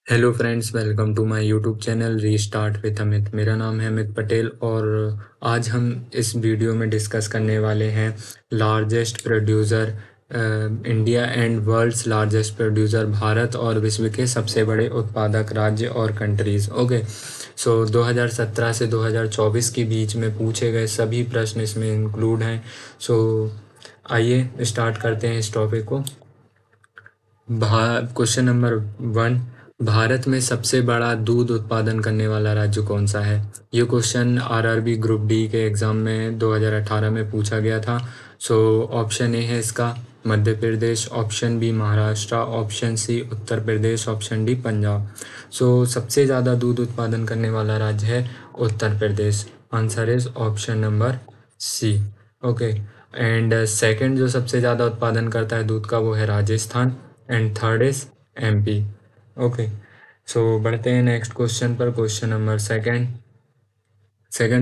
Hello friends, welcome to my YouTube channel restart with Amit. मेरा नाम है अमित पटेल और आज हम इस वीडियो में डिस्कस करने वाले हैं largest producer India and world's largest producer Bharat और विश्व के सबसे बड़े उत्पादक राज्य और कंट्रीज़। ओके, सो 2017 से 2024 के बीच में पूछे गए सभी प्रश्न इसमें इंक्लूड हैं। सो आइए स्टार्ट करते हैं इस टॉपिक को। क्वेश्चन नंबर 1, भारत में सबसे बड़ा दूध उत्पादन करने वाला राज्य कौन सा है? ये क्वेश्चन आरआरबी ग्रुप डी के एग्ज़ाम में 2018 में पूछा गया था। सो ऑप्शन ए है इसका Madhya Pradesh, option B Maharashtra, option C Uttar Pradesh, option D Punjab. So सबसे ज़्यादा दूध उत्पादन करने वाला राज्य है Uttar Pradesh. Answer is option number C. Okay, and second जो सबसे ज़्यादा उत्पादन करता है दूध का वो है Rajasthan and third is MP. Okay, so बढ़ते हैं नेक्स्ट क्वेश्चन पर। क्वेश्चन नंबर सेकंड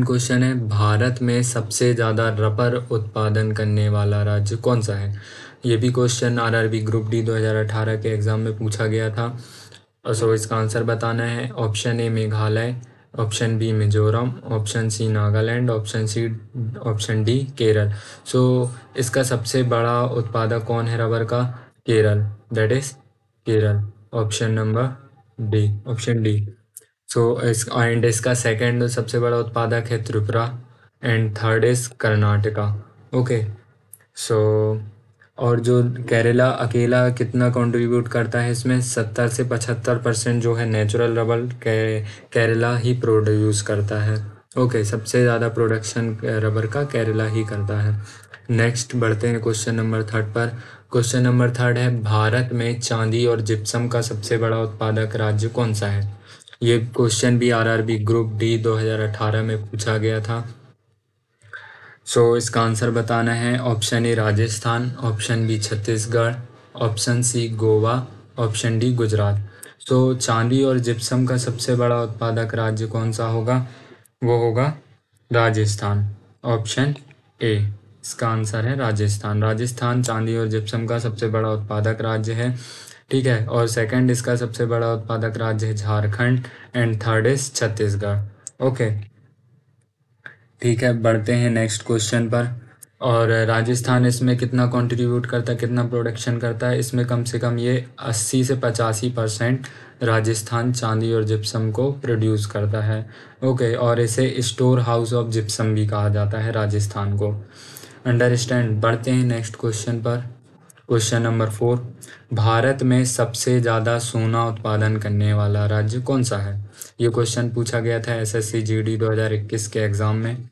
क्वेश्चन है, भारत में सबसे ज़्यादा रबर उत्पादन करने वाला राज्य कौन सा है? ये भी क्वेश्चन आरआरबी ग्रुप डी 2018 के एग्ज़ाम में पूछा गया था। सो इसका आंसर बताना है। Option A Meghalaya, option B Mizoram, option C Nagaland, option D Kerala. So इसका सबसे बड़ा उत्पादक कौन है रबर का? Kerala, that is Kerala. Option number D, option D. इसका सेकंड सबसे बड़ा उत्पादक है Tripura and third is Karnataka. Okay, so और जो केरला अकेला कितना कंट्रीब्यूट करता है इसमें? 70 से 75% जो है नेचुरल रबर केरला ही प्रोड्यूस करता है। ओके, सबसे ज़्यादा प्रोडक्शन रबर का केरला ही करता है। नेक्स्ट बढ़ते हैं क्वेश्चन नंबर 3 पर। क्वेश्चन नंबर 3 है, भारत में चांदी और जिप्सम का सबसे बड़ा उत्पादक राज्य कौन सा है? ये क्वेश्चन भी आरआरबी ग्रुप डी 2018 में पूछा गया था। इसका आंसर बताना है। Option A Rajasthan, option B Chhattisgarh, option C Goa, option D Gujarat. चांदी और जिप्सम का सबसे बड़ा उत्पादक राज्य कौन सा होगा? वो होगा राजस्थान। ऑप्शन ए, इसका आंसर है राजस्थान। राजस्थान चांदी और जिप्सम का सबसे बड़ा उत्पादक राज्य है। ठीक है, और सेकंड इसका सबसे बड़ा उत्पादक राज्य है Jharkhand and third is Chhattisgarh. Okay, ठीक है, बढ़ते हैं नेक्स्ट क्वेश्चन पर। और राजस्थान इसमें कितना कंट्रीब्यूट करता है, कितना प्रोडक्शन करता है? इसमें कम से कम ये 80 से 85% राजस्थान चांदी और जिप्सम को प्रोड्यूस करता है। ओके, और इसे स्टोर हाउस ऑफ जिप्सम भी कहा जाता है राजस्थान को। अंडरस्टैंड। बढ़ते हैं नेक्स्ट क्वेश्चन पर। क्वेश्चन नंबर 4, भारत में सबसे ज़्यादा सोना उत्पादन करने वाला राज्य कौन सा है? ये क्वेश्चन पूछा गया था एसएससी जीडी 2021 के एग्ज़ाम में।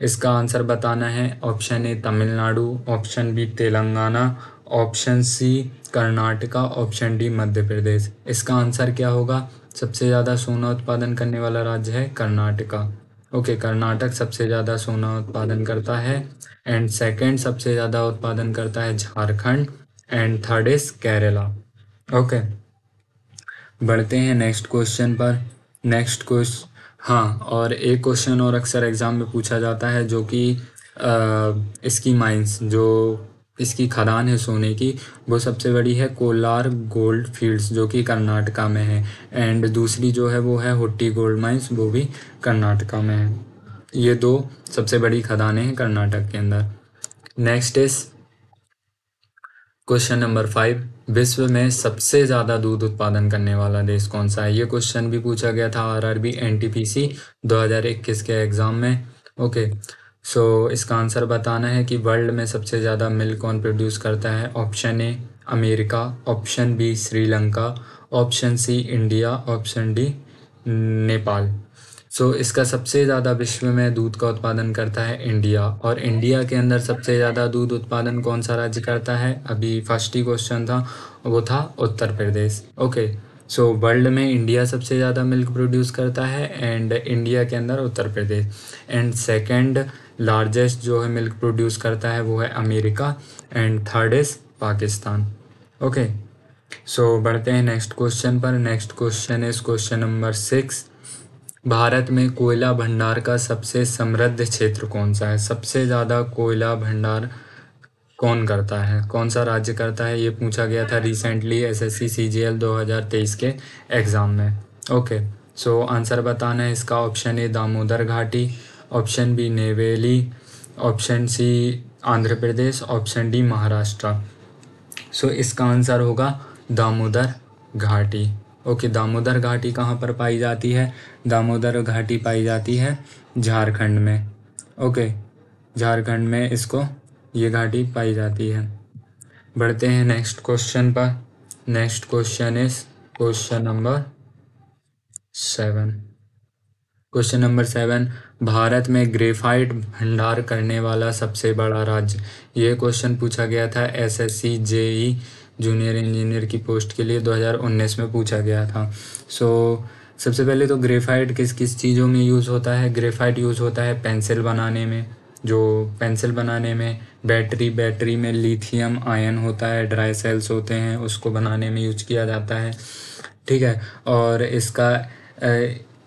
इसका आंसर बताना है। Option A Tamil Nadu, option B Telangana, option C Karnataka, option D Madhya Pradesh. इसका आंसर क्या होगा? सबसे ज़्यादा सोना उत्पादन करने वाला राज्य है कर्नाटका। ओके, कर्नाटक सबसे ज़्यादा सोना उत्पादन करता है एंड सेकंड सबसे ज़्यादा उत्पादन करता है Jharkhand and third is Kerala. Okay, बढ़ते हैं नेक्स्ट क्वेश्चन पर। नेक्स्ट क्वेश्चन, हाँ, और एक क्वेश्चन और अक्सर एग्ज़ाम में पूछा जाता है जो कि इसकी माइंस, जो इसकी खदान है सोने की, वो सबसे बड़ी है कोलार गोल्ड फील्ड्स जो कि कर्नाटका में है एंड दूसरी जो है वो है हुट्टी गोल्ड माइंस, वो भी कर्नाटका में है। ये दो सबसे बड़ी खदानें हैं कर्नाटक के अंदर। नेक्स्ट इज क्वेश्चन नंबर 5, विश्व में सबसे ज़्यादा दूध उत्पादन करने वाला देश कौन सा है? ये क्वेश्चन भी पूछा गया था आरआरबी एनटीपीसी 2021 के एग्ज़ाम में। ओके, इसका आंसर बताना है कि वर्ल्ड में सबसे ज़्यादा मिल्क कौन प्रोड्यूस करता है? Option A America, option B Sri Lanka, option C India, option D Nepal. इसका सबसे ज़्यादा विश्व में दूध का उत्पादन करता है इंडिया, और इंडिया के अंदर सबसे ज़्यादा दूध उत्पादन कौन सा राज्य करता है? अभी फर्स्ट ही क्वेश्चन था, वो था उत्तर प्रदेश। ओके, वर्ल्ड में इंडिया सबसे ज़्यादा मिल्क प्रोड्यूस करता है एंड इंडिया के अंदर Uttar Pradesh. And second largest जो है मिल्क प्रोड्यूस करता है वो है America and third is Pakistan. Okay, बढ़ते हैं नेक्स्ट क्वेश्चन पर। Next question is question number 6, Bharat में कोयला भंडार का सबसे समृद्ध क्षेत्र कौन सा है? सबसे ज़्यादा कोयला भंडार कौन करता है, कौन सा राज्य करता है, ये पूछा गया था रिसेंटली एसएससी सीजीएल 2023 के एग्ज़ाम में। ओके, सो आंसर बताना है इसका। ऑप्शन ए दामोदर घाटी, option B Neyveli, option C Andhra Pradesh, option D Maharashtra. So इसका आंसर होगा दामोदर घाटी। ओके, दामोदर घाटी कहाँ पर पाई जाती है? दामोदर घाटी पाई जाती है झारखंड में। ओके, झारखंड में इसको ये घाटी पाई जाती है। बढ़ते हैं नेक्स्ट क्वेश्चन पर। Next question is question number 7। Question number 7, Bharat में ग्रेफाइट भंडार करने वाला सबसे बड़ा राज्य। ये क्वेश्चन पूछा गया था एसएससी जेई जूनियर इंजीनियर की पोस्ट के लिए 2019 में पूछा गया था। सबसे पहले तो ग्रेफाइट किस किस चीज़ों में यूज़ होता है? ग्रेफाइट यूज़ होता है पेंसिल बनाने में, जो पेंसिल बनाने में, बैटरी में लिथियम आयन होता है, ड्राई सेल्स होते हैं, उसको बनाने में यूज किया जाता है। ठीक है, और इसका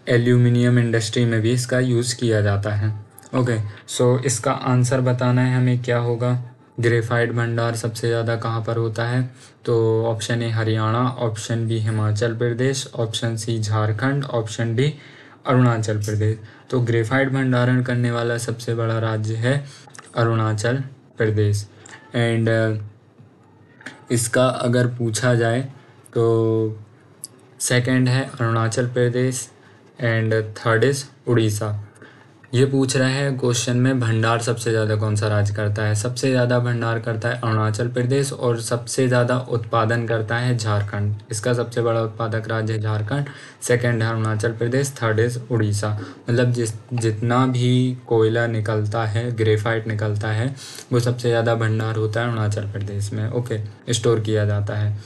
एल्यूमिनियम इंडस्ट्री में भी इसका यूज़ किया जाता है। ओके, सो इसका आंसर बताना है हमें क्या होगा। ग्रेफाइट भंडार सबसे ज़्यादा कहाँ पर होता है? तो option A Haryana, option B Himachal Pradesh, option C Jharkhand, option D Arunachal Pradesh. तो ग्रेफाइट भंडारण करने वाला सबसे बड़ा राज्य है अरुणाचल प्रदेश। एंड इसका अगर पूछा जाए तो सेकंड है Arunachal Pradesh and third is Orissa. ये पूछ रहा है क्वेश्चन में भंडार सबसे ज़्यादा कौन सा राज्य करता है? सबसे ज़्यादा भंडार करता है अरुणाचल प्रदेश और सबसे ज़्यादा उत्पादन करता है झारखंड। इसका सबसे बड़ा उत्पादक राज्य है झारखंड, सेकंड है अरुणाचल प्रदेश, थर्ड इज उड़ीसा। मतलब जितना भी कोयला निकलता है, ग्रेफाइट निकलता है, वो सबसे ज़्यादा भंडार होता है अरुणाचल प्रदेश में। ओके, स्टोर किया जाता है।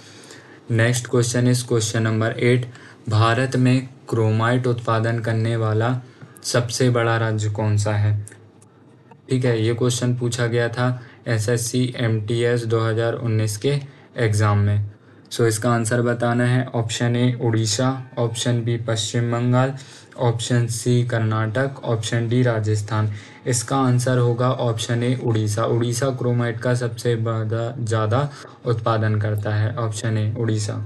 Next question is question number 8, Bharat में क्रोमाइट उत्पादन करने वाला सबसे बड़ा राज्य कौन सा है? ठीक है, ये क्वेश्चन पूछा गया था एसएससी एमटीएस 2019 के एग्ज़ाम में। इसका आंसर बताना है। Option A Orissa, option B Paschim Bengal, option C Karnataka, option D Rajasthan. इसका आंसर होगा option A Orissa. Orissa chromite का सबसे ज़्यादा उत्पादन करता है। Option A Orissa.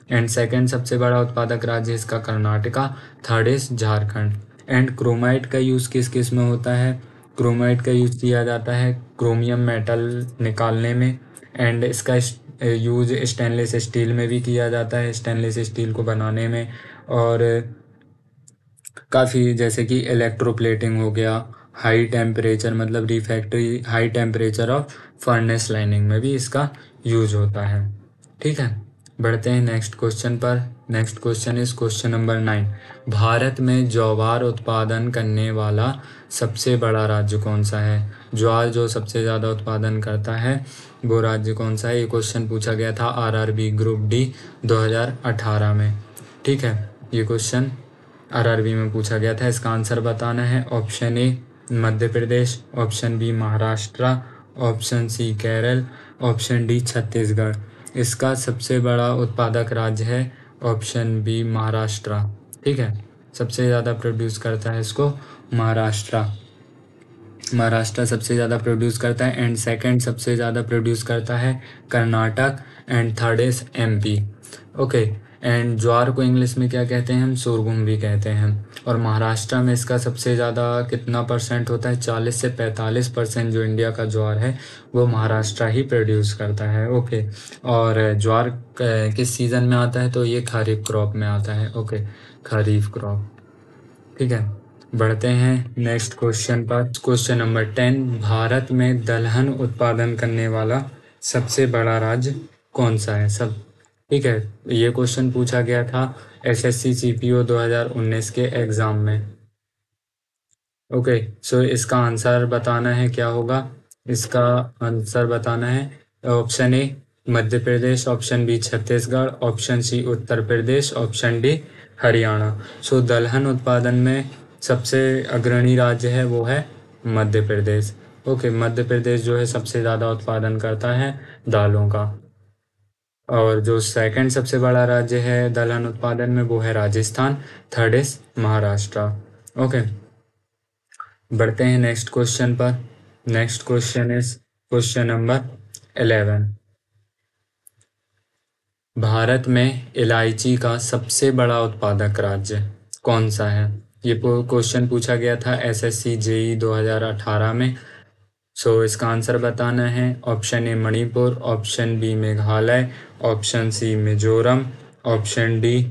And second सबसे बड़ा उत्पादक राज्य इसका Karnataka, third is Jharkhand. And chromite का यूज़ किस किस में होता है? क्रोमाइट का यूज़ किया जाता है क्रोमियम मेटल निकालने में, एंड इसका यूज़ स्टेनलेस स्टील में भी किया जाता है, स्टेनलेस स्टील को बनाने में, और काफ़ी जैसे कि इलेक्ट्रोप्लेटिंग हो गया, हाई टेम्परेचर मतलब refractory high temperature of furnace lining में भी इसका यूज़ होता है। ठीक है, बढ़ते हैं नेक्स्ट क्वेश्चन पर। Next question is question number 9, Bharat में ज्वार उत्पादन करने वाला सबसे बड़ा राज्य कौन सा है? ज्वार जो सबसे ज़्यादा उत्पादन करता है वो राज्य कौन सा है? ये क्वेश्चन पूछा गया था आरआरबी ग्रुप डी 2018 में। ठीक है, ये क्वेश्चन आरआरबी में पूछा गया था। इसका आंसर बताना है। Option A Madhya Pradesh, option B Maharashtra, option C Kerala, option D Chhattisgarh. इसका सबसे बड़ा उत्पादक राज्य है ऑप्शन बी महाराष्ट्र। ठीक है, सबसे ज़्यादा प्रोड्यूस करता है इसको महाराष्ट्र। महाराष्ट्र सबसे ज़्यादा प्रोड्यूस करता है। एंड सेकंड सबसे ज़्यादा प्रोड्यूस करता है Karnataka, and third is MP. Okay, and jowar को इंग्लिश में क्या कहते हैं? हम सोरगुम भी कहते हैं। और महाराष्ट्र में इसका सबसे ज़्यादा कितना परसेंट होता है? 40 से 45% जो इंडिया का ज्वार है वो महाराष्ट्र ही प्रोड्यूस करता है। ओके, और ज्वार किस सीज़न में आता है? तो ये खरीफ क्रॉप में आता है। ओके, खरीफ क्रॉप। ठीक है, बढ़ते हैं नेक्स्ट क्वेश्चन पर। क्वेश्चन नंबर 10, भारत में दलहन उत्पादन करने वाला सबसे बड़ा राज्य कौन सा है? ठीक है, ये क्वेश्चन पूछा गया था एसएससी सीपीओ 2019 के एग्ज़ाम में। ओके, इसका आंसर बताना है क्या होगा? इसका आंसर बताना है option A Madhya Pradesh, option B Chhattisgarh, option C Uttar Pradesh, option D Haryana. दलहन उत्पादन में सबसे अग्रणी राज्य है वो है मध्य प्रदेश। ओके, मध्य प्रदेश जो है सबसे ज़्यादा उत्पादन करता है दालों का। और जो सेकंड सबसे बड़ा राज्य है दलहन उत्पादन में वो है Rajasthan, third is Maharashtra. Okay, बढ़ते हैं नेक्स्ट क्वेश्चन पर। Next question is question number 11। Bharat में इलायची का सबसे बड़ा उत्पादक राज्य कौन सा है? ये क्वेश्चन पूछा गया था एसएससी जेई 2018 में। सो इसका आंसर बताना है। Option A Manipur, option B Meghalaya, option C Mizoram, option D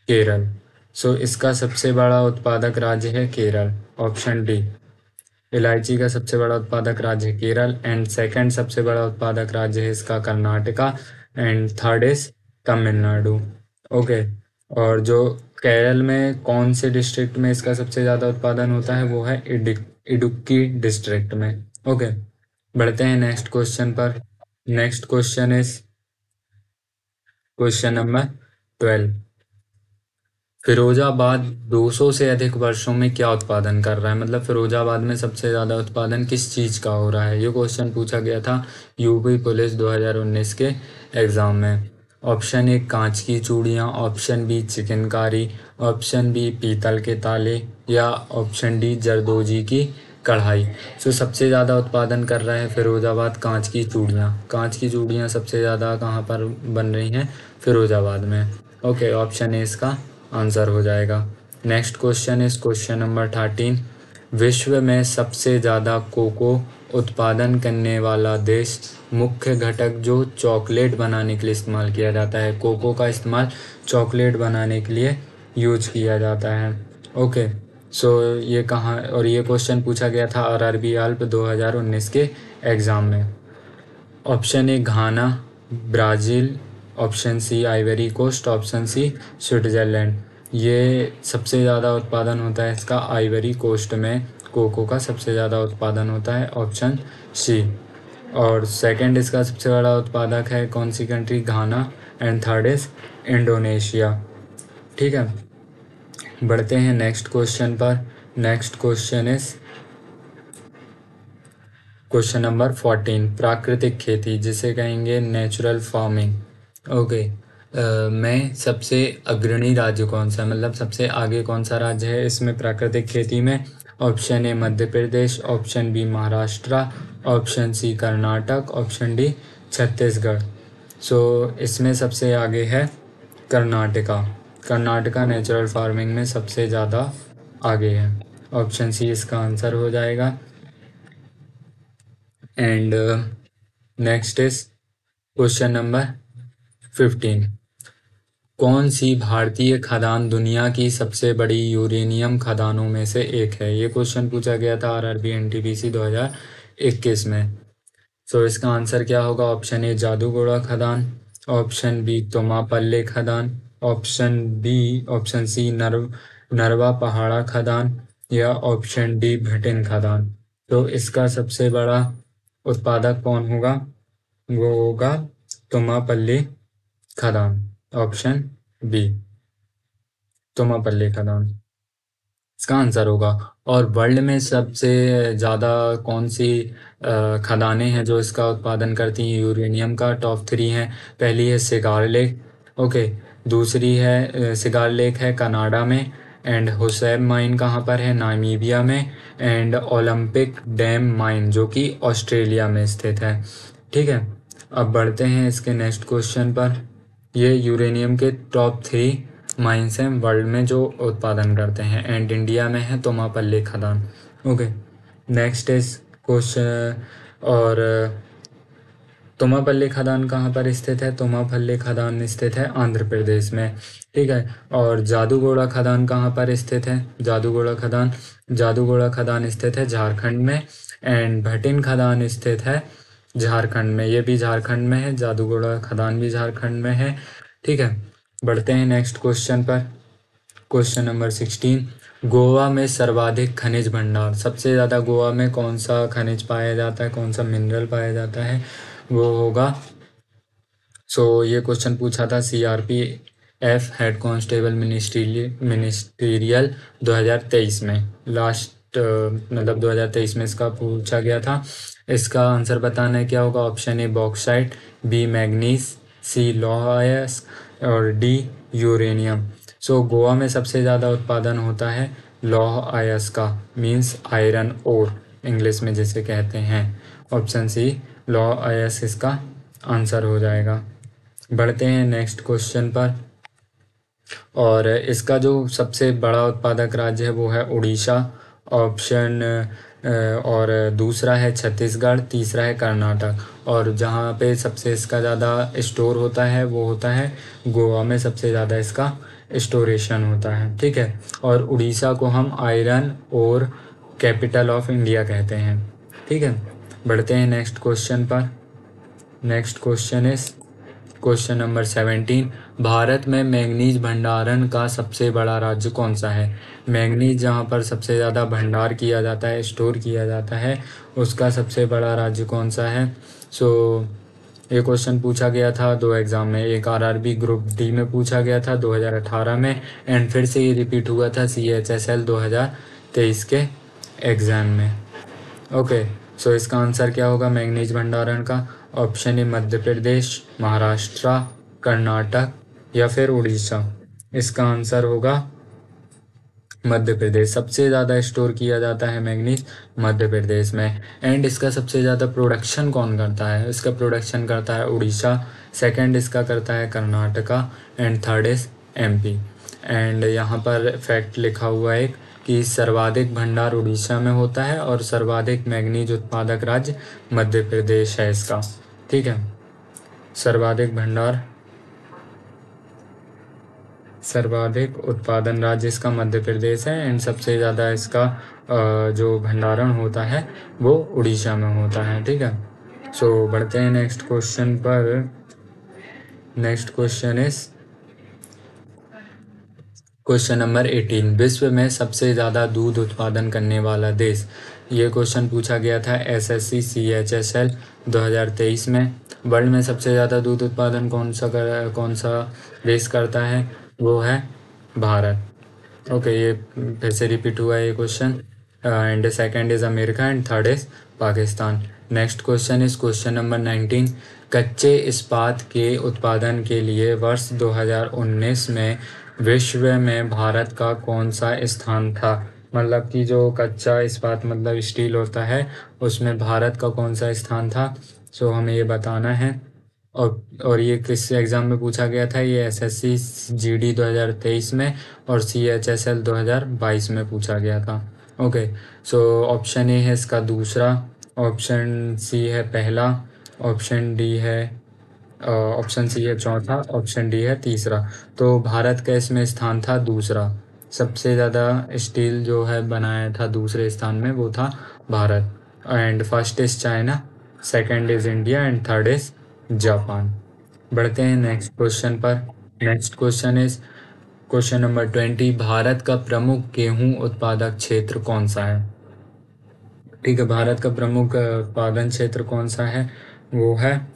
Kerala. So इसका सबसे बड़ा उत्पादक राज्य है केरल, ऑप्शन डी। इलायची का सबसे बड़ा उत्पादक राज्य है केरल, एंड सेकंड सबसे बड़ा उत्पादक राज्य है इसका Karnataka, and third is Tamil Nadu. Okay. और जो केरल में कौन से डिस्ट्रिक्ट में इसका सबसे ज़्यादा उत्पादन होता है वो है इडुक्की डिस्ट्रिक्ट में। ओके, बढ़ते हैं नेक्स्ट क्वेश्चन पर। Next question is question number 12। Firozabad 200 से अधिक वर्षों में क्या उत्पादन कर रहा है? मतलब फिरोजाबाद में सबसे ज़्यादा उत्पादन किस चीज़ का हो रहा है? ये क्वेश्चन पूछा गया था यूपी पुलिस 2019 के एग्ज़ाम में। ऑप्शन ए कांच की चूड़ियाँ, option B chikankari, option B पीतल के ताले, या ऑप्शन डी जरदोजी की कढ़ाई। सो सबसे ज़्यादा उत्पादन कर रहा है फिरोजाबाद कांच की चूड़ियाँ। कांच की चूड़ियाँ सबसे ज़्यादा कहाँ पर बन रही हैं? फिरोजाबाद में। ओके, ऑप्शन ए इसका आंसर हो जाएगा। Next question is question number 13। विश्व में सबसे ज़्यादा कोको उत्पादन करने वाला देश, मुख्य घटक जो चॉकलेट बनाने के लिए इस्तेमाल किया जाता है। कोको का इस्तेमाल चॉकलेट बनाने के लिए यूज किया जाता है। ओके, सो ये कहाँ, और ये क्वेश्चन पूछा गया था आरआरबी आल्प 2019 के एग्ज़ाम में। Option A Ghana, Brazil, option C Ivory Coast, option C Switzerland. ये सबसे ज़्यादा उत्पादन होता है इसका आइवरी कोस्ट में, कोको का सबसे ज़्यादा उत्पादन होता है, ऑप्शन सी। और सेकंड इसका सबसे बड़ा उत्पादक है कौन सी country? Ghana, and third is Indonesia. ठीक है, बढ़ते हैं नेक्स्ट क्वेश्चन पर। Next question is question number 14। प्राकृतिक खेती जिसे कहेंगे नेचुरल फार्मिंग। ओके, में सबसे अग्रणी राज्य कौन सा है? मतलब सबसे आगे कौन सा राज्य है इसमें प्राकृतिक खेती में? Option A Madhya Pradesh, option B Maharashtra, option C Karnataka, option D Chhattisgarh. So इसमें सबसे आगे है कर्नाटका। कर्नाटका नेचुरल फार्मिंग में सबसे ज़्यादा आगे है, ऑप्शन सी इसका आंसर हो जाएगा। And next is question number 15। कौन सी भारतीय खदान दुनिया की सबसे बड़ी यूरेनियम खदानों में से एक है? ये क्वेश्चन पूछा गया था आरआरबी एनटीपीसी 2021 में। सो इसका आंसर क्या होगा? ऑप्शन ए जादूगोड़ा खदान, ऑप्शन बी तोमापल्ले खदान, ऑप्शन सी नरवा पहाड़ा खदान, या ऑप्शन डी भटिन खदान। तो इसका सबसे बड़ा उत्पादक कौन होगा? वो होगा तोमापल्ली खदान, ऑप्शन बी तोमापल्ली खदान इसका आंसर होगा। और वर्ल्ड में सबसे ज़्यादा कौन सी खदानें हैं जो इसका उत्पादन करती हैं यूरेनियम का? टॉप 3 हैं। पहली है सिगार लेक, ओके। दूसरी है सिगार लेक है कनाडा में, एंड हुसैब माइन कहाँ पर है? नामीबिया में, एंड ओलंपिक डैम माइन जो कि ऑस्ट्रेलिया में स्थित है। ठीक है, अब बढ़ते हैं इसके नेक्स्ट क्वेश्चन पर। ये यूरेनियम के टॉप 3 माइंस हैं वर्ल्ड में जो उत्पादन करते हैं, एंड इंडिया में है तोमापल्ली खदान। Okay, next is question. और तोमापल्ली खदान कहाँ पर स्थित है? तोमापल्ली खदान स्थित है आंध्र प्रदेश में। ठीक है, और जादूगोड़ा खदान कहाँ पर स्थित है? जादूगोड़ा खदान स्थित है झारखंड में, एंड भटिन खदान स्थित है झारखंड में। ये भी झारखंड में है, जादूगोड़ा खदान भी झारखंड में है। ठीक है, बढ़ते हैं नेक्स्ट क्वेश्चन पर। Question number 16। गोवा में सर्वाधिक खनिज भंडार, सबसे ज़्यादा गोवा में कौन सा खनिज पाया जाता है, कौन सा मिनरल पाया जाता है? वो होगा, ये क्वेश्चन पूछा था सीआरपीएफ हेड कांस्टेबल मिनिस्टीरियल 2023 में। लास्ट मतलब 2023 में इसका पूछा गया था। इसका आंसर बताना है क्या होगा? Option A bauxite, B manganese, C लौह अयस्क, और डी यूरेनियम। गोवा में सबसे ज़्यादा उत्पादन होता है लौह अयस्क का, मीन्स आयरन ओर इंग्लिश में जिसे कहते हैं, ऑप्शन सी लॉ एस इसका आंसर हो जाएगा। बढ़ते हैं नेक्स्ट क्वेश्चन पर। और इसका जो सबसे बड़ा उत्पादक राज्य है वो है उड़ीसा, ऑप्शन और दूसरा है छत्तीसगढ़, तीसरा है कर्नाटक, और जहाँ पे सबसे इसका ज़्यादा स्टोर होता है वो होता है गोवा में, सबसे ज़्यादा इसका स्टोरेशन होता है। ठीक है, और उड़ीसा को हम आयरन और कैपिटल ऑफ इंडिया कहते हैं। ठीक है, बढ़ते हैं नेक्स्ट क्वेश्चन पर। Next question is question number 17। Bharat में मैंगनीज भंडारण का सबसे बड़ा राज्य कौन सा है? मैंगनीज जहाँ पर सबसे ज़्यादा भंडार किया जाता है, स्टोर किया जाता है, उसका सबसे बड़ा राज्य कौन सा है? ये क्वेश्चन पूछा गया था दो एग्ज़ाम में, एक आरआरबी ग्रुप डी में पूछा गया था 2018 में, एंड फिर से ये रिपीट हुआ था CHSL 2023 के एग्ज़ाम में। ओके, सो इसका आंसर क्या होगा मैंगनीज भंडारण का? ऑप्शन ए मध्य प्रदेश, महाराष्ट्र, कर्नाटक या फिर उड़ीसा। इसका आंसर होगा मध्य प्रदेश। सबसे ज़्यादा स्टोर किया जाता है मैंगनीज मध्य प्रदेश में। एंड इसका सबसे ज़्यादा प्रोडक्शन कौन करता है? इसका प्रोडक्शन करता है उड़ीसा, सेकंड इसका करता है Karnataka, and third is MP। And यहाँ पर फैक्ट लिखा हुआ है कि सर्वाधिक भंडार उड़ीसा में होता है और सर्वाधिक मैंगनीज उत्पादक राज्य मध्य प्रदेश है इसका। ठीक है, सर्वाधिक उत्पादन राज्य इसका मध्य प्रदेश है, एंड सबसे ज़्यादा इसका जो भंडारण होता है वो उड़ीसा में होता है। ठीक है, सो बढ़ते हैं नेक्स्ट क्वेश्चन पर। Next question is question number 18। विश्व में सबसे ज़्यादा दूध उत्पादन करने वाला देश। ये क्वेश्चन पूछा गया था SSC CHSL 2023 में। वर्ल्ड में सबसे ज़्यादा दूध उत्पादन कौन सा देश करता है? वो है भारत। ओके, ये फिर से रिपीट हुआ है ये question. And second is America and third is Pakistan. Next question is question number 19। कच्चे इस्पात के उत्पादन के लिए वर्ष 2019 में विश्व में भारत का कौन सा स्थान था? मतलब कि जो कच्चा इस्पात मतलब स्टील होता है उसमें भारत का कौन सा स्थान था? सो हमें ये बताना है। और ये किस एग्ज़ाम में पूछा गया था? ये SSC GD 2023 में और CHSL 2022 में पूछा गया था। ओके, सो ऑप्शन ए है इसका दूसरा, ऑप्शन सी है पहला, ऑप्शन सी है चौथा, ऑप्शन डी है तीसरा। तो भारत का इसमें स्थान था दूसरा। सबसे ज़्यादा स्टील जो है बनाया था दूसरे स्थान में वो था Bharat. And first is China, second is India and third is Japan. बढ़ते हैं नेक्स्ट क्वेश्चन पर। Next question is question number 20। Bharat का प्रमुख गेहूं उत्पादक क्षेत्र कौन सा है? ठीक है, भारत का प्रमुख उत्पादन क्षेत्र कौन सा है? वो है,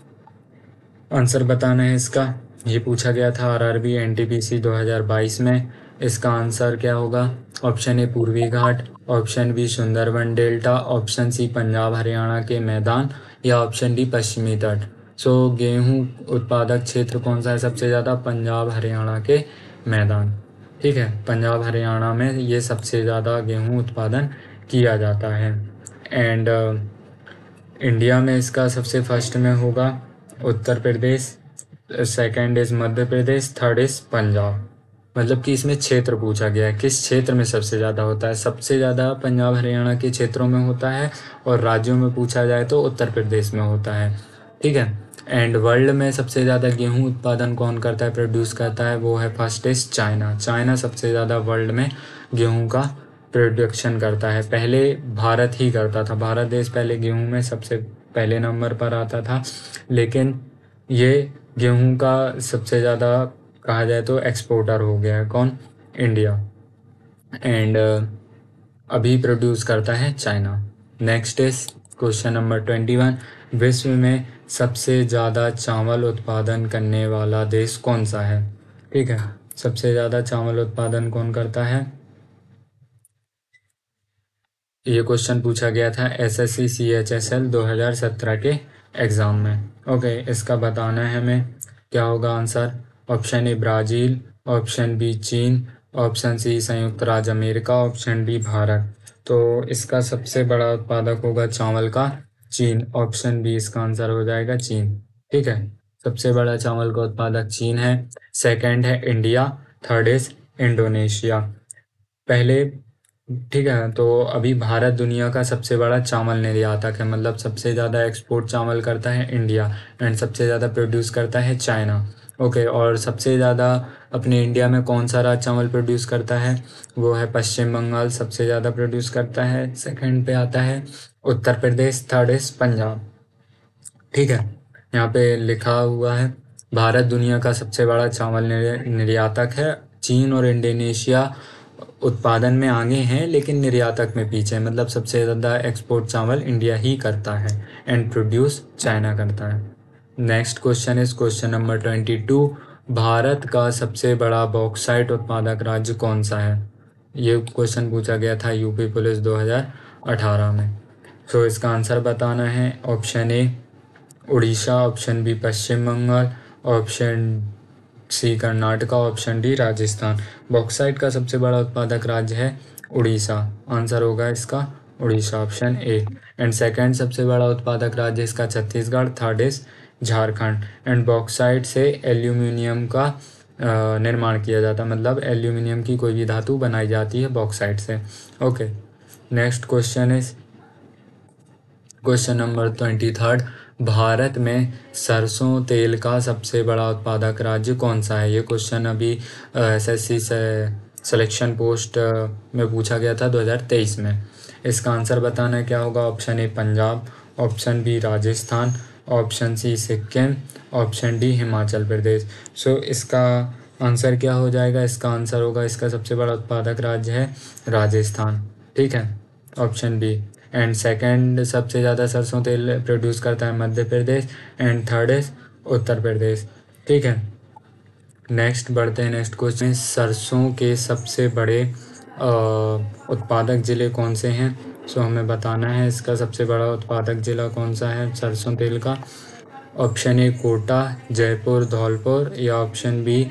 आंसर बताना है इसका। ये पूछा गया था RRB NTPC 2022 में। इसका आंसर क्या होगा? ऑप्शन ए पूर्वी घाट, option B Sundarban delta, option C Punjab Haryana के मैदान, या ऑप्शन डी पश्चिमी तट। सो गेहूं उत्पादक क्षेत्र कौन सा है सबसे ज़्यादा? पंजाब हरियाणा के मैदान। ठीक है, पंजाब हरियाणा में ये सबसे ज़्यादा गेहूं उत्पादन किया जाता है। एंड इंडिया में इसका सबसे फर्स्ट में होगा Uttar Pradesh, second is Madhya Pradesh, third is Punjab. मतलब कि इसमें क्षेत्र पूछा गया है किस क्षेत्र में सबसे ज़्यादा होता है। सबसे ज़्यादा पंजाब हरियाणा के क्षेत्रों में होता है, और राज्यों में पूछा जाए तो उत्तर प्रदेश में होता है। ठीक है, एंड वर्ल्ड में सबसे ज़्यादा गेहूं उत्पादन कौन करता है, प्रोड्यूस करता है? वो है फर्स्ट इज़ चाइना। चाइना सबसे ज़्यादा वर्ल्ड में गेहूं का प्रोडक्शन करता है। पहले भारत ही करता था, भारत देश पहले गेहूं में सबसे पहले नंबर पर आता था, लेकिन ये गेहूं का सबसे ज़्यादा कहा जाए तो एक्सपोर्टर हो गया है। कौन? इंडिया। एंड अभी प्रोड्यूस करता है China. Next is question number 21। विश्व में सबसे ज़्यादा चावल उत्पादन करने वाला देश कौन सा है? ठीक है, सबसे ज़्यादा चावल उत्पादन कौन करता है? ये क्वेश्चन पूछा गया था SSC CHSL 2017 के एग्ज़ाम में। ओके, इसका बताना है हमें क्या होगा answer. Option A Brazil, option B चीन, ऑप्शन सी संयुक्त राज्य अमेरिका, ऑप्शन डी भारत। तो इसका सबसे बड़ा उत्पादक होगा चावल का चीन, ऑप्शन बी इसका आंसर हो जाएगा चीन। ठीक है, सबसे बड़ा चावल का उत्पादक चीन है, सेकंड है इंडिया, थर्ड इज इंडोनेशिया। पहले, ठीक है, तो अभी भारत दुनिया का सबसे बड़ा चावल निर्यातक है, मतलब सबसे ज़्यादा एक्सपोर्ट चावल करता है इंडिया, एंड सबसे ज़्यादा प्रोड्यूस करता है चाइना। ओके, और सबसे ज़्यादा अपने इंडिया में कौन सा राज्य चावल प्रोड्यूस करता है, वो है पश्चिम बंगाल, सबसे ज़्यादा प्रोड्यूस करता है। सेकंड पे आता है उत्तर प्रदेश, थर्ड इज पंजाब। ठीक है, यहाँ पे लिखा हुआ है भारत दुनिया का सबसे बड़ा चावल निर्यातक है। चीन और इंडोनेशिया उत्पादन में आगे हैं लेकिन निर्यातक में पीछे, मतलब सबसे ज़्यादा एक्सपोर्ट चावल इंडिया ही करता है एंड प्रोड्यूस चाइना करता है। Next question is question number 22। Bharat का सबसे बड़ा बॉक्साइट उत्पादक राज्य कौन सा है? ये क्वेश्चन पूछा गया था यूपी पुलिस 2018 में। सो इसका आंसर बताना है। Option A Orissa, option B Paschim Bengal, option C Karnataka, option D Rajasthan. Bauxite का सबसे बड़ा उत्पादक राज्य है उड़ीसा, आंसर होगा इसका Orissa, option A. And second सबसे बड़ा उत्पादक राज्य इसका Chhattisgarh, third is Jharkhand. And bauxite से एल्यूमिनियम का निर्माण किया जाता है, मतलब एल्यूमिनियम की कोई भी धातु बनाई जाती है बॉक्साइट से। Okay, next question is question number 23। Bharat में सरसों तेल का सबसे बड़ा उत्पादक राज्य कौन सा है? ये क्वेश्चन अभी एसएससी से सिलेक्शन पोस्ट में पूछा गया था 2023 में। इसका आंसर बताना क्या होगा? Option A Punjab, option B Rajasthan, option C Sikkim, option D Himachal Pradesh. So इसका आंसर क्या हो जाएगा? इसका आंसर होगा, इसका सबसे बड़ा उत्पादक राज्य है राजस्थान। ठीक है, ऑप्शन बी। एंड सेकंड सबसे ज़्यादा सरसों तेल प्रोड्यूस करता है Madhya Pradesh, and third is Uttar Pradesh. ठीक है, नेक्स्ट बढ़ते हैं। नेक्स्ट क्वेश्चन, सरसों के सबसे बड़े उत्पादक ज़िले कौन से हैं? सो हमें बताना है इसका सबसे बड़ा उत्पादक ज़िला कौन सा है सरसों तेल का। ऑप्शन ए कोटा, जयपुर, धौलपुर, या option B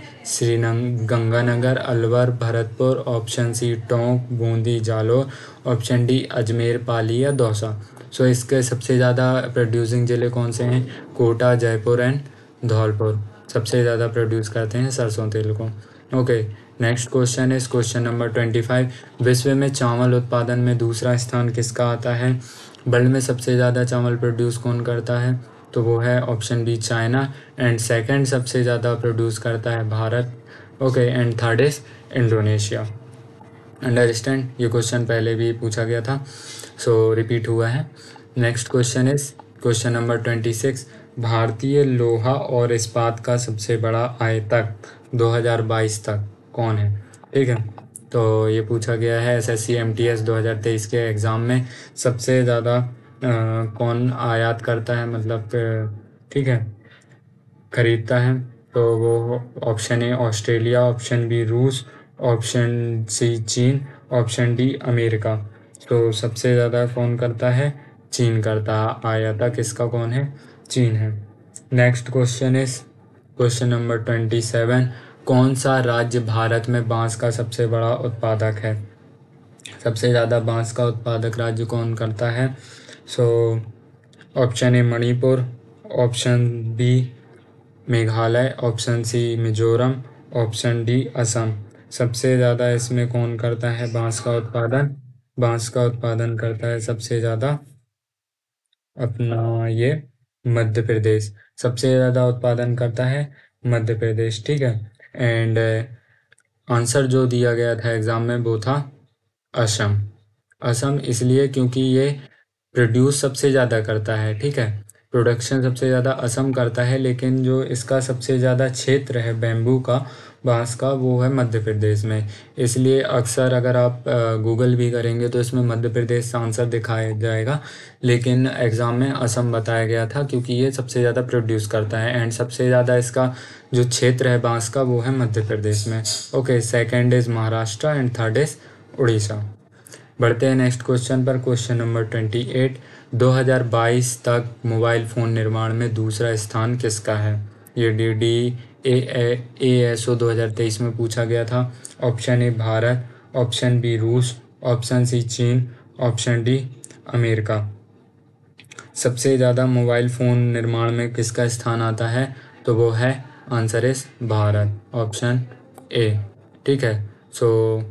Ganganagar, Alwar, Bharatpur, option C Tonk, Bundi, Jalore, option D Ajmer, Pali या दौसा। सो इसके सबसे ज़्यादा प्रोड्यूसिंग ज़िले कौन से हैं? कोटा, जयपुर एंड धौलपुर सबसे ज़्यादा प्रोड्यूस करते हैं सरसों तेल को। Okay, next question is question number 25। विश्व में चावल उत्पादन में दूसरा स्थान किसका आता है? वर्ल्ड में सबसे ज़्यादा चावल प्रोड्यूस कौन करता है? तो वो है option B China, and second सबसे ज़्यादा प्रोड्यूस करता है Bharat. Okay, and third is Indonesia. Understand, ये क्वेश्चन पहले भी पूछा गया था, सो रिपीट हुआ है। Next question is question number 26। भारतीय लोहा और इस्पात का सबसे बड़ा आयातक 2022 तक कौन है? ठीक है, तो ये पूछा गया है एसएससी एमटीएस 2023 के एग्ज़ाम में। सबसे ज़्यादा कौन आयात करता है, मतलब ठीक है, खरीदता है? तो वो option A Australia, option B रूस, ऑप्शन सी चीन, ऑप्शन डी अमेरिका। तो सबसे ज़्यादा कौन करता है? चीन करता है। आयातक इसका कौन है? चीन है। Next question is question number 27। कौन सा राज्य भारत में बांस का सबसे बड़ा उत्पादक है? सबसे ज़्यादा बांस का उत्पादक राज्य कौन करता है? So option A Manipur, option B Meghalaya, option C Mizoram, option D Assam. सबसे ज़्यादा इसमें कौन करता है बांस का उत्पादन? बांस का उत्पादन करता है सबसे ज़्यादा अपना ये मध्य प्रदेश, सबसे ज़्यादा उत्पादन करता है मध्य प्रदेश। ठीक है, एंड आंसर जो दिया गया था एग्ज़ाम में वो था असम। असम इसलिए क्योंकि ये प्रोड्यूस सबसे ज़्यादा करता है। ठीक है, प्रोडक्शन सबसे ज़्यादा असम करता है, लेकिन जो इसका सबसे ज़्यादा क्षेत्र है बैम्बू का, बांस का, वो है मध्य प्रदेश में। इसलिए अक्सर अगर आप गूगल भी करेंगे तो इसमें मध्य प्रदेश का आंसर दिखाया जाएगा, लेकिन एग्ज़ाम में असम बताया गया था क्योंकि ये सबसे ज़्यादा प्रोड्यूस करता है, एंड सबसे ज़्यादा इसका जो क्षेत्र है बांस का वो है मध्य प्रदेश में। Okay, second is Maharashtra and third is Orissa. बढ़ते हैं नेक्स्ट क्वेश्चन पर। Question number 28। 2022 तक मोबाइल फ़ोन निर्माण में दूसरा स्थान किसका है? ये DDASO 2023 में पूछा गया था। Option A Bharat, option B रूस, ऑप्शन सी चीन, ऑप्शन डी अमेरिका। सबसे ज़्यादा मोबाइल फ़ोन निर्माण में किसका स्थान आता है, तो वो है आंसर इस भारत, ऑप्शन ए। ठीक है, सो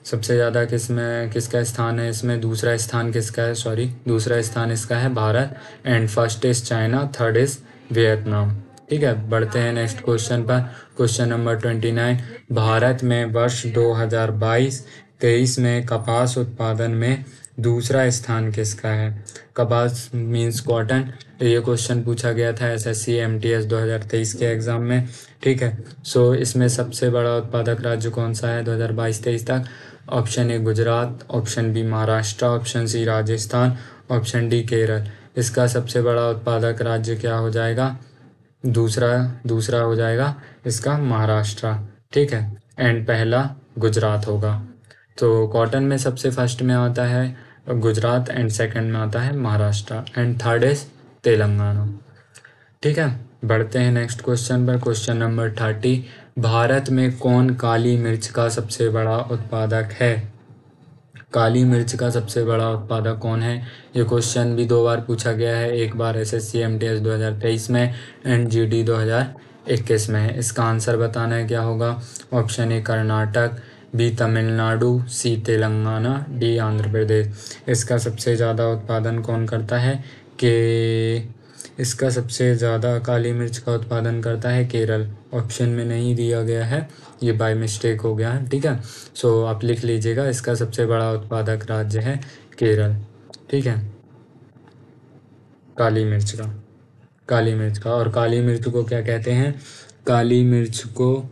सबसे ज़्यादा किसका स्थान है इसमें, दूसरा स्थान किसका है, सॉरी दूसरा स्थान इसका है Bharat, and first is China, third is Vietnam. ठीक है, बढ़ते हैं नेक्स्ट क्वेश्चन पर। क्वेश्चन नंबर 29, भारत में वर्ष 2022-23 में कपास उत्पादन में दूसरा स्थान किसका है। कपास मीन्स कॉटन। ये क्वेश्चन पूछा गया था एसएससी एमटीएस 2023 के एग्ज़ाम में। ठीक है, सो इसमें सबसे बड़ा उत्पादक राज्य कौन सा है 2022-23 तक। Option A Gujarat, option B Maharashtra, option C Rajasthan, option D Kerala. इसका सबसे बड़ा उत्पादक राज्य क्या हो जाएगा, दूसरा हो जाएगा इसका महाराष्ट्र। ठीक है, एंड पहला गुजरात होगा। तो कॉटन में सबसे फर्स्ट में आता है गुजरात, एंड सेकंड में आता है Maharashtra, and third is Telangana. ठीक है, बढ़ते हैं नेक्स्ट क्वेश्चन पर। क्वेश्चन नंबर 30, भारत में कौन काली मिर्च का सबसे बड़ा उत्पादक है। काली मिर्च का सबसे बड़ा उत्पादक कौन है। ये क्वेश्चन भी 2 बार पूछा गया है, एक बार एसएससी एमटीएस 2023 में एंड जीडी 2021 में है। इसका आंसर बताना है क्या होगा। Option A Karnataka, B Tamil Nadu, C Telangana, D Andhra Pradesh. इसका सबसे ज़्यादा उत्पादन कौन करता है, कि इसका सबसे ज़्यादा काली मिर्च का उत्पादन करता है केरल। ऑप्शन में नहीं दिया गया है, ये बाय मिस्टेक हो गया है। ठीक है, सो आप लिख लीजिएगा, इसका सबसे बड़ा उत्पादक राज्य है केरल। ठीक है, काली मिर्च का और काली मिर्च को क्या कहते हैं, काली मिर्च को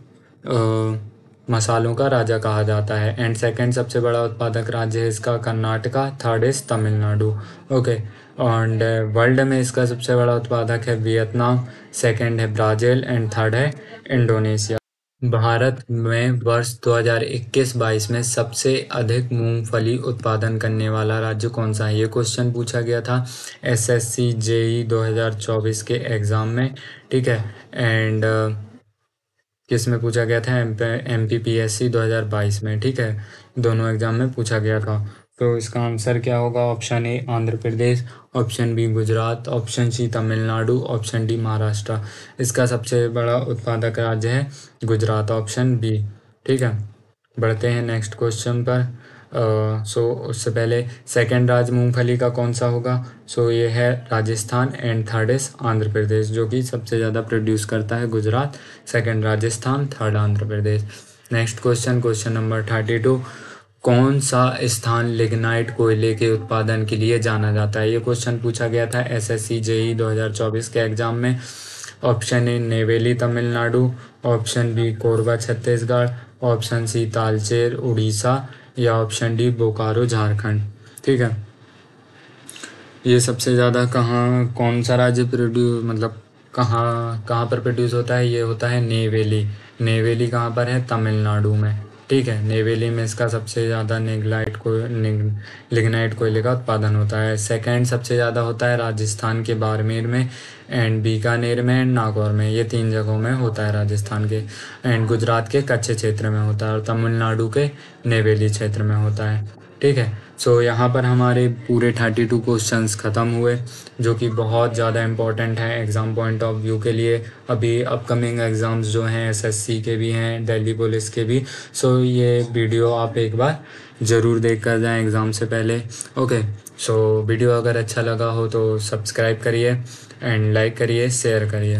मसालों का राजा कहा जाता है। एंड सेकंड सबसे बड़ा उत्पादक राज्य है इसका Karnataka, third is Tamil Nadu. Okay, and world में इसका सबसे बड़ा उत्पादक है वियतनाम, सेकंड है ब्राज़ील, एंड थर्ड है इंडोनेशिया। भारत में वर्ष 2021-22 में सबसे अधिक मूंगफली उत्पादन करने वाला राज्य कौन सा है। ये क्वेश्चन पूछा गया था एसएससी जेई 2024 के एग्ज़ाम में। ठीक है, एंड किस में पूछा गया था, एमपीपीएससी 2022 में। ठीक है, दोनों एग्ज़ाम में पूछा गया था। तो इसका आंसर क्या होगा, option A Andhra Pradesh, option B Gujarat, option C Tamil Nadu, option D Maharashtra. इसका सबसे बड़ा उत्पादक राज्य है गुजरात, ऑप्शन बी। ठीक है, बढ़ते हैं नेक्स्ट क्वेश्चन पर। सो उससे पहले सेकंड राज्य मूंगफली का कौन सा होगा। सो ये है Rajasthan, and third is Andhra Pradesh, जो कि सबसे ज़्यादा प्रोड्यूस करता है Gujarat, second Rajasthan, third Andhra Pradesh. Next question, question number 32, कौन सा स्थान लिग्नाइट कोयले के उत्पादन के लिए जाना जाता है। ये क्वेश्चन पूछा गया था एसएससी जेई 2024 के एग्ज़ाम में। Option A Neyveli Tamil Nadu, option B Korba Chhattisgarh, option C Talcher Orissa, या ऑप्शन डी बोकारो झारखंड। ठीक है, ये सबसे ज़्यादा कौन सा राज्य प्रोड्यूस, मतलब कहाँ पर प्रोड्यूस होता है, ये होता है नेवेली कहाँ पर है, तमिलनाडु में। ठीक है, नेवेली में इसका सबसे ज़्यादा लिग्नाइट कोयले का उत्पादन होता है। सेकंड सबसे ज़्यादा होता है राजस्थान के बाड़मेर में, एंड बीकानेर में, एंड नागौर में। ये 3 जगहों में होता है राजस्थान के, एंड गुजरात के कच्छ क्षेत्र में होता है, और तमिलनाडु के नेवेली क्षेत्र में होता है। ठीक है, सो यहाँ पर हमारे पूरे 32 क्वेश्चंस ख़त्म हुए, जो कि बहुत ज़्यादा इम्पोर्टेंट है एग्ज़ाम पॉइंट ऑफ व्यू के लिए। अभी अपकमिंग एग्ज़ाम्स जो हैं एसएससी के भी हैं, दिल्ली पुलिस के भी। सो ये वीडियो आप एक बार ज़रूर देख कर जाएँ एग्ज़ाम से पहले। ओके, सो वीडियो अगर अच्छा लगा हो तो सब्सक्राइब करिए, एंड लाइक करिए, शेयर करिए।